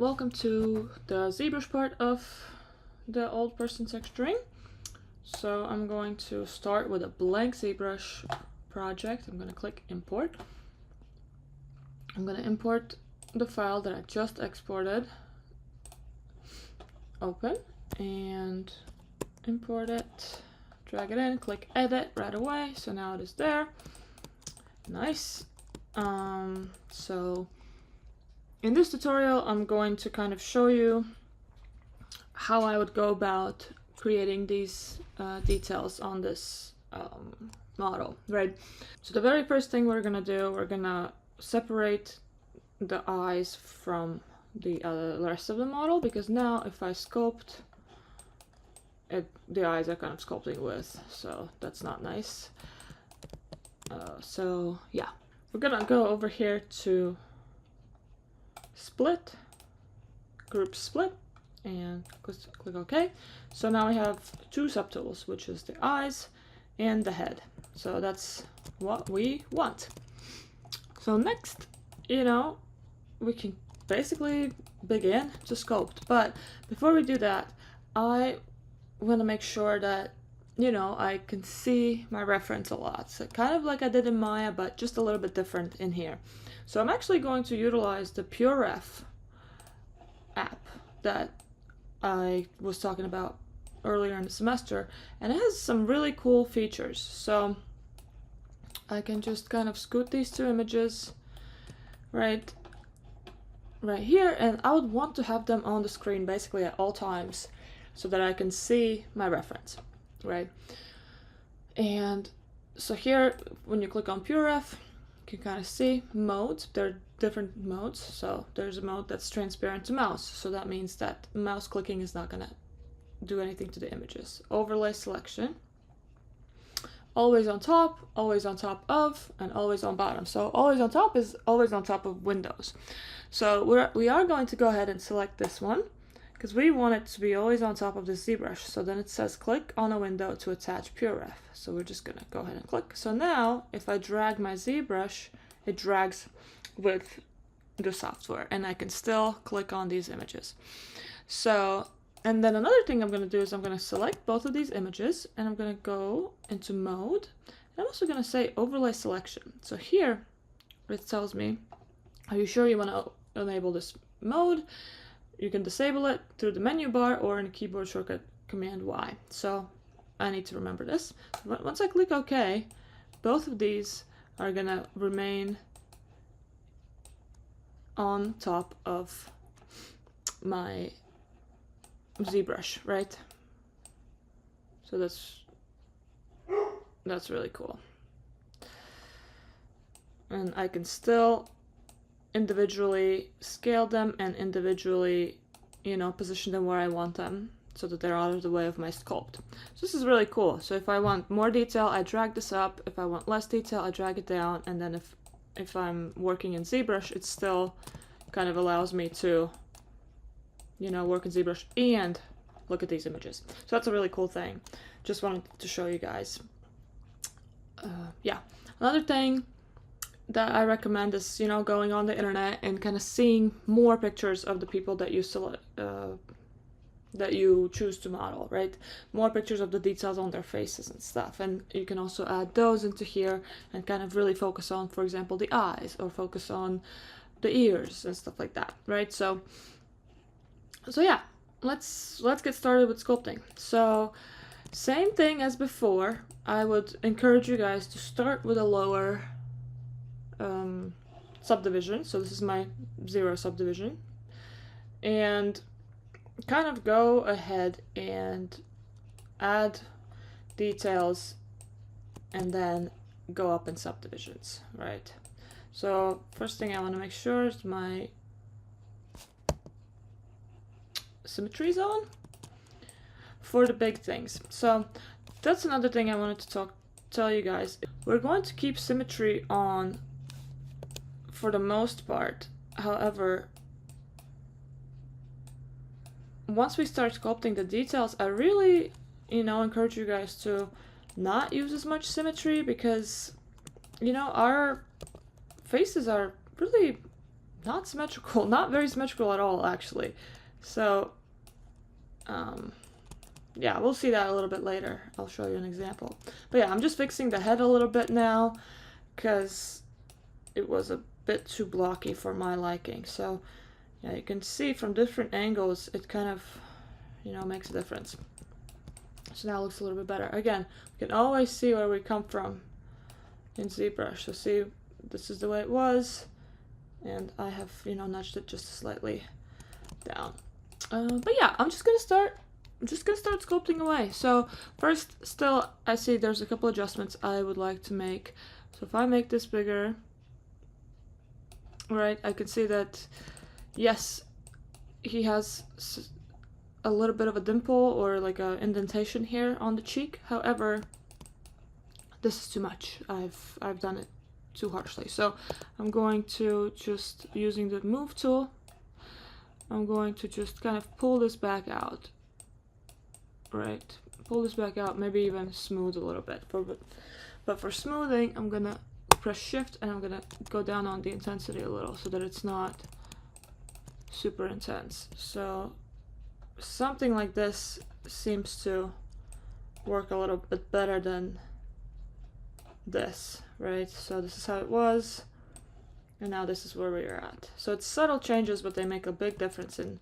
welcome to the ZBrush part of the old person texturing. So I'm going to start with a blank ZBrush project. I'm going to click import. I'm going to import the file that I just exported. Open and import it, drag it in, click edit right away. So now it is there. Nice. So in this tutorial, I'm going to kind of show you how I would go about creating these details on this model, right? So the very first thing we're gonna do, we're gonna separate the eyes from the rest of the model, because now if I sculpt it, the eyes are kind of sculpting with, so that's not nice. So yeah, we're gonna go over here to split, group split, and click OK. So now we have two subtools, which is the eyes and the head. So that's what we want. So next, we can basically begin to sculpt. But before we do that, I want to make sure that I can see my reference a lot. So kind of like I did in Maya, but just a little bit different in here. So I'm actually going to utilize the PureRef app that I was talking about earlier in the semester, and it has some really cool features. So I can just kind of scoot these two images right here, and I would want to have them on the screen basically at all times so that I can see my reference, right? And so here, when you click on PureRef, you can kind of see modes. There are different modes. So there's a mode that's transparent to mouse. So that means that mouse clicking is not gonna do anything to the images. Overlay selection, always on top of, and always on bottom. So always on top is always on top of windows. So we are going to go ahead and select this one, because we want it to be always on top of the ZBrush. So then it says click on a window to attach PureRef. So we're just gonna go ahead and click. So now if I drag my ZBrush, it drags with the software, and I can still click on these images. So, and then another thing I'm gonna do is I'm gonna select both of these images, and I'm gonna go into mode. And I'm also gonna say overlay selection. So here it tells me, are you sure you wanna enable this mode? You can disable it through the menu bar or in the keyboard shortcut Command Y. So I need to remember this. Once I click OK, both of these are gonna remain on top of my ZBrush, right? So that's really cool. And I can still individually scale them and individually, position them where I want them so that they're out of the way of my sculpt. So this is really cool. So if I want more detail, I drag this up. If I want less detail, I drag it down. And then if I'm working in ZBrush, it still kind of allows me to, work in ZBrush and look at these images. So that's a really cool thing. Just wanted to show you guys. Yeah. Another thing that I recommend is, going on the internet and kind of seeing more pictures of the people that you select, that you choose to model, right? More pictures of the details on their faces and stuff. And you can also add those into here and kind of really focus on, for example, the eyes, or focus on the ears and stuff like that, right? So yeah, let's get started with sculpting. So same thing as before, I would encourage you guys to start with a lower subdivision. So this is my 0 subdivision, and kind of go ahead and add details and then go up in subdivisions, right? So first thing I want to make sure is my symmetry zone for the big things. So that's another thing I wanted to tell you guys. We're going to keep symmetry on for the most part. However, once we start sculpting the details, I really, encourage you guys to not use as much symmetry, because, our faces are really not symmetrical, not very symmetrical at all, actually. So, yeah, we'll see that a little bit later. I'll show you an example. But yeah, I'm just fixing the head a little bit now because it was a bit too blocky for my liking. So yeah, you can see from different angles, it kind of, you know, makes a difference. So now it looks a little bit better. Again, we can always see where we come from in ZBrush. So see, this is the way it was, and I have, you know, nudged it just slightly down. But yeah, I'm just gonna start sculpting away. So first, still, I see there's a couple adjustments I would like to make. So if I make this bigger, right, I can see that, yes, he has a little bit of a dimple or like a indentation here on the cheek. However, this is too much. I've done it too harshly. So I'm going to just, using the move tool, I'm going to just kind of pull this back out. Right, pull this back out, maybe even smooth a little bit. But for smoothing, I'm gonna press shift and I'm gonna go down on the intensity a little so that it's not super intense. So something like this seems to work a little bit better than this, right? So this is how it was, and now this is where we are at. So it's subtle changes, but they make a big difference in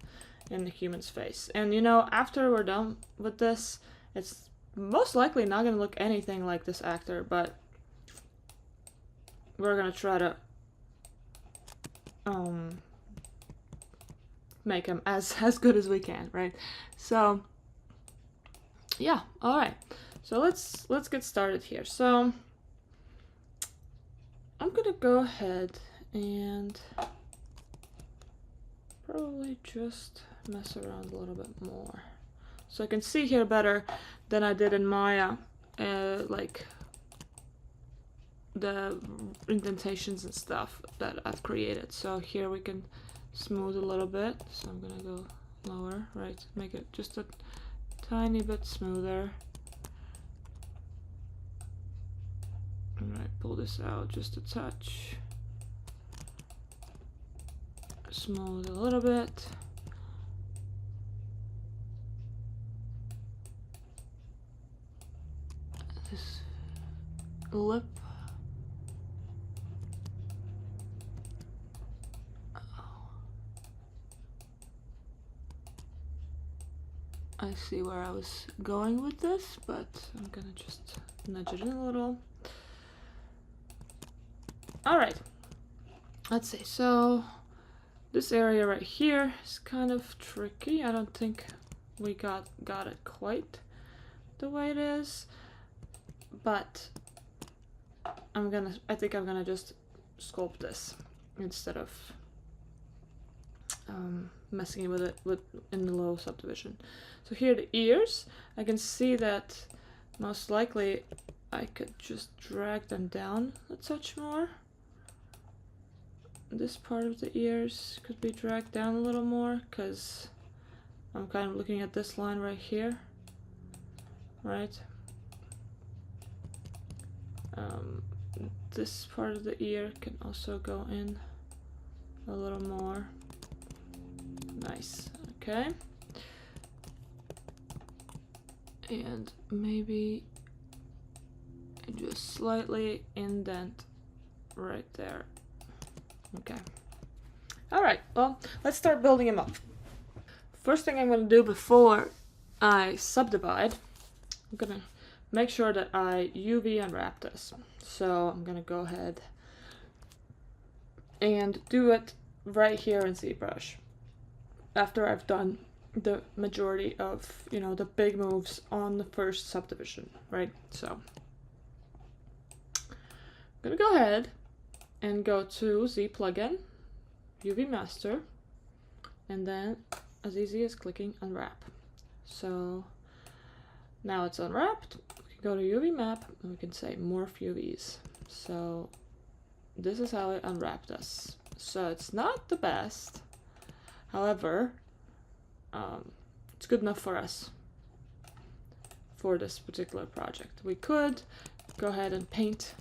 the human's face. And you know, after we're done with this, it's most likely not gonna look anything like this actor, but we're gonna try to make him as good as we can, right? So yeah, all right. So let's get started here. So I'm gonna go ahead and probably just mess around a little bit more, so I can see here better than I did in Maya, like the indentations and stuff that I've created. So here we can smooth a little bit. So I'm gonna go lower, right? Make it just a tiny bit smoother. Alright, pull this out just a touch. Smooth a little bit. This lip. I see where I was going with this, but I'm gonna just nudge it in a little. Alright, let's see. So this area right here is kind of tricky. I don't think we got it quite the way it is, but I think I'm gonna just sculpt this instead of messing with it in the low subdivision. So here the ears, I can see that most likely I could just drag them down a touch more. This part of the ears could be dragged down a little more because I'm kind of looking at this line right here, right? This part of the ear can also go in a little more. Nice, okay. And maybe just slightly indent right there. Okay. All right, well, let's start building him up. First thing I'm going to do before I subdivide, I'm going to make sure that I UV unwrap this. So I'm going to go ahead and do it right here in ZBrush after I've done the majority of, you know, the big moves on the first subdivision, right? So I'm going to go ahead and go to Z plugin, UV master, and then as easy as clicking unwrap. So now it's unwrapped. We can go to UV map and we can say morph UVs. So this is how it unwrapped us. So it's not the best, however, it's good enough for us for this particular project. We could go ahead and paint,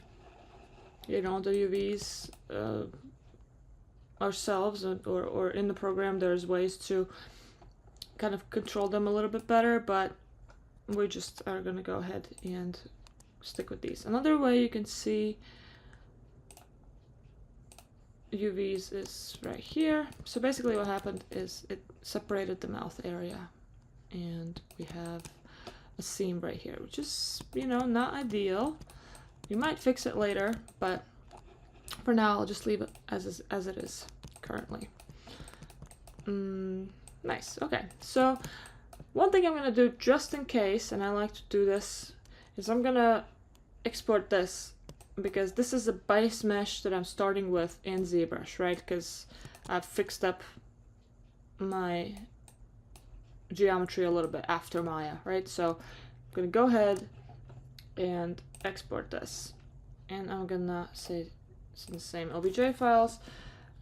you know, the UVs ourselves, or in the program there's ways to kind of control them a little bit better, but we just are gonna go ahead and stick with these. Another way you can see UVs is right here. So basically what happened is it separated the mouth area, and we have a seam right here, which is, you know, not ideal. You might fix it later, but for now I'll just leave it as it is currently. Nice. Okay, so one thing I'm gonna do just in case, and I like to do this, is I'm gonna export this, because this is a base mesh that I'm starting with in ZBrush, right? Because I've fixed up my geometry a little bit after Maya, right? So I'm gonna go ahead and export this, and I'm gonna say it's in the same OBJ files.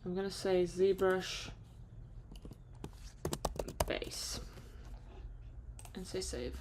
I'm gonna say ZBrush base and say save.